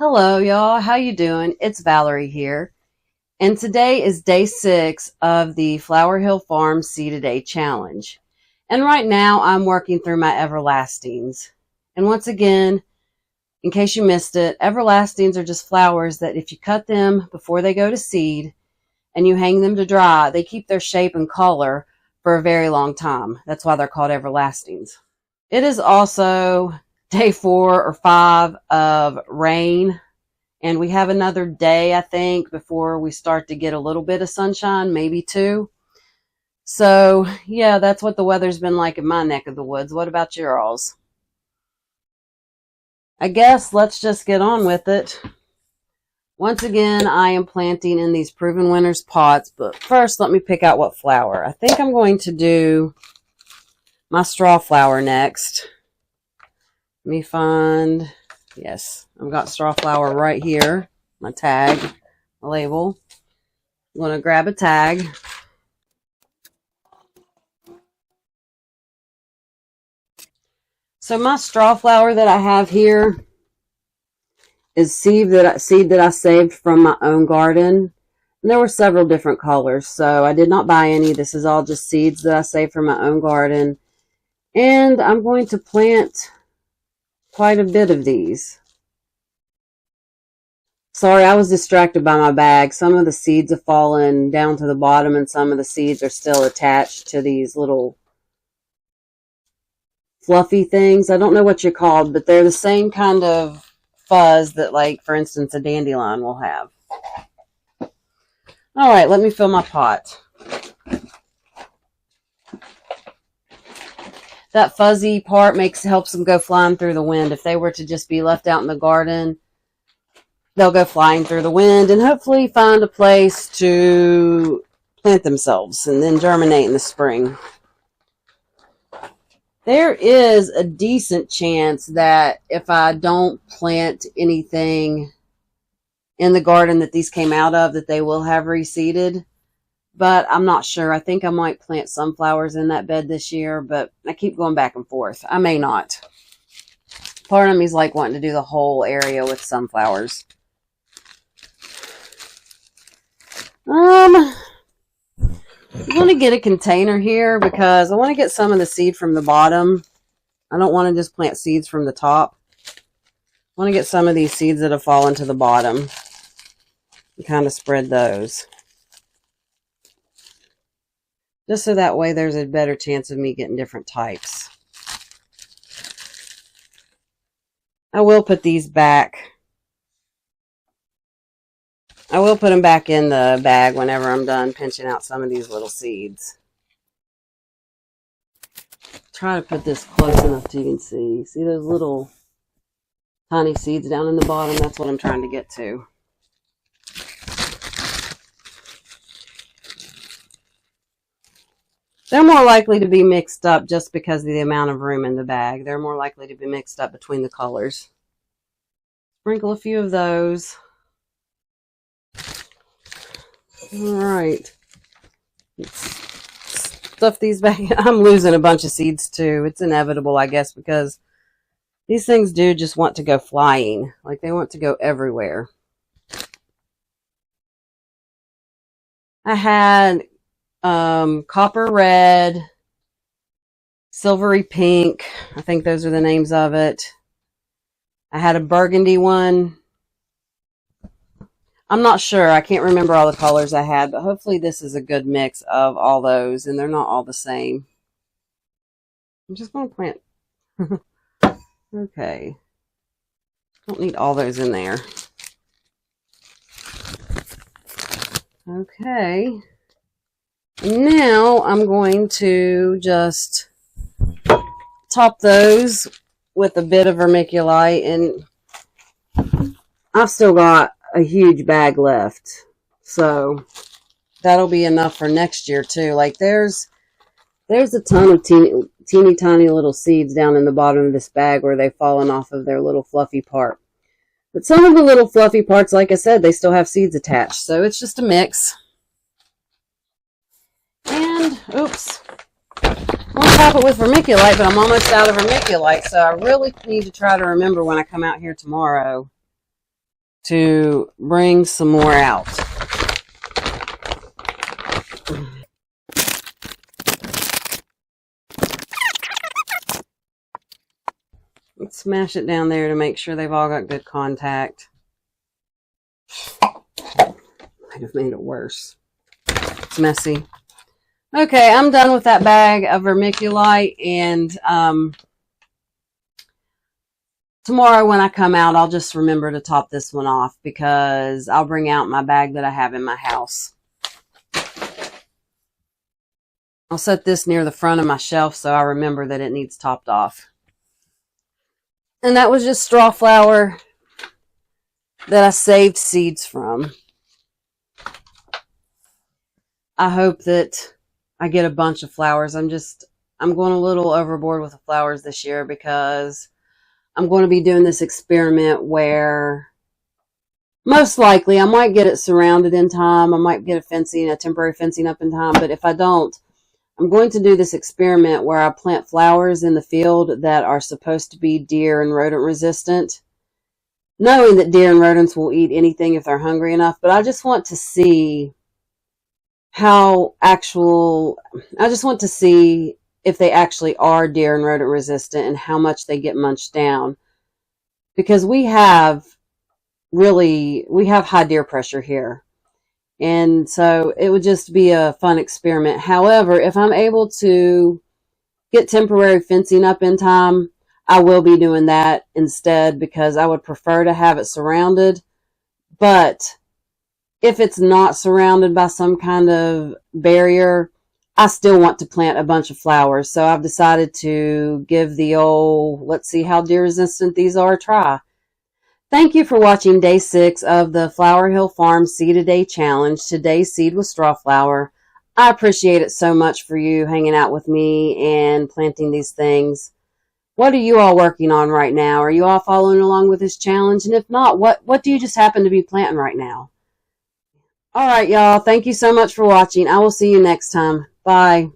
Hello, y'all. How you doing? It's Valerie here, and today is day 6 of the Flower Hill Farm Seed a Day Challenge. And right now, I'm working through my everlastings. And once again, in case you missed it, everlastings are just flowers that if you cut them before they go to seed and you hang them to dry, they keep their shape and color for a very long time. That's why they're called everlastings. It is also day 4 or 5 of rain, and we have another day, I think, before we start to get a little bit of sunshine, maybe 2. So, yeah, that's what the weather's been like in my neck of the woods. What about y'all's? I guess let's just get on with it. Once again, I am planting in these Proven Winners pots, but first let me pick out what flower. I think I'm going to do my strawflower next. Let me find, yes, I've got strawflower right here, my tag, my label. I'm going to grab a tag. So my strawflower that I have here is seed that I saved from my own garden. And there were several different colors, so I did not buy any. This is all just seeds that I saved from my own garden. And I'm going to plant quite a bit of these. Sorry, I was distracted by my bag. Some of the seeds have fallen down to the bottom and some of the seeds are still attached to these little fluffy things. I don't know what you're called, but they're the same kind of fuzz that, like, for instance, a dandelion will have. All right, let me fill my pot. That fuzzy part helps them go flying through the wind. If they were to just be left out in the garden, they'll go flying through the wind and hopefully find a place to plant themselves and then germinate in the spring. There is a decent chance that if I don't plant anything in the garden that these came out of, that they will have reseeded. But I'm not sure. I think I might plant sunflowers in that bed this year, but I keep going back and forth. I may not. Part of me is like wanting to do the whole area with sunflowers. I'm going to get a container here because I want to get some of the seed from the bottom. I don't want to just plant seeds from the top. I want to get some of these seeds that have fallen to the bottom and kind of spread those. Just so that way there's a better chance of me getting different types. I will put these back. I will put them back in the bag whenever I'm done pinching out some of these little seeds. Try to put this close enough so you can see. See those little tiny seeds down in the bottom? That's what I'm trying to get to. They're more likely to be mixed up just because of the amount of room in the bag. They're more likely to be mixed up between the colors. Sprinkle a few of those. All right. Let's stuff these back. I'm losing a bunch of seeds too. It's inevitable, I guess, because these things do just want to go flying. Like they want to go everywhere. I had copper red, silvery pink. I think those are the names of it. I had a burgundy one. I'm not sure. I can't remember all the colors I had, but hopefully this is a good mix of all those, and they're not all the same. I'm just going to plant. Okay. Don't need all those in there. Okay. Now I'm going to just top those with a bit of vermiculite, and I've still got a huge bag left, so that'll be enough for next year too. Like there's a ton of teeny tiny little seeds down in the bottom of this bag where they've fallen off of their little fluffy part. But some of the little fluffy parts, like I said, they still have seeds attached, so it's just a mix. And, oops, I want to top it with vermiculite, but I'm almost out of vermiculite, so I really need to try to remember when I come out here tomorrow to bring some more out. Let's smash it down there to make sure they've all got good contact. Might have made it worse. It's messy. Okay, I'm done with that bag of vermiculite, and tomorrow when I come out, I'll just remember to top this one off because I'll bring out my bag that I have in my house. I'll set this near the front of my shelf so I remember that it needs topped off. And that was just straw flower that I saved seeds from. I hope that I get a bunch of flowers. I'm going a little overboard with the flowers this year because I'm going to be doing this experiment where most likely I might get it surrounded in time. I might get a temporary fencing up in time. But if I don't, I'm going to do this experiment where I plant flowers in the field that are supposed to be deer and rodent resistant, knowing that deer and rodents will eat anything if they're hungry enough. But I just want to see I just want to see if they actually are deer and rodent resistant and how much they get munched down. Because we have high deer pressure here. And so it would just be a fun experiment. However, if I'm able to get temporary fencing up in time, I will be doing that instead because I would prefer to have it surrounded. But if it's not surrounded by some kind of barrier, I still want to plant a bunch of flowers. So I've decided to give the old, let's see how deer resistant these are, a try. Thank you for watching day 6 of the Flower Hill Farm Seed a Day Challenge. Today's seed was straw flower. I appreciate it so much for you hanging out with me and planting these things. What are you all working on right now? Are you all following along with this challenge? And if not, what do you just happen to be planting right now? All right, y'all. Thank you so much for watching. I will see you next time. Bye.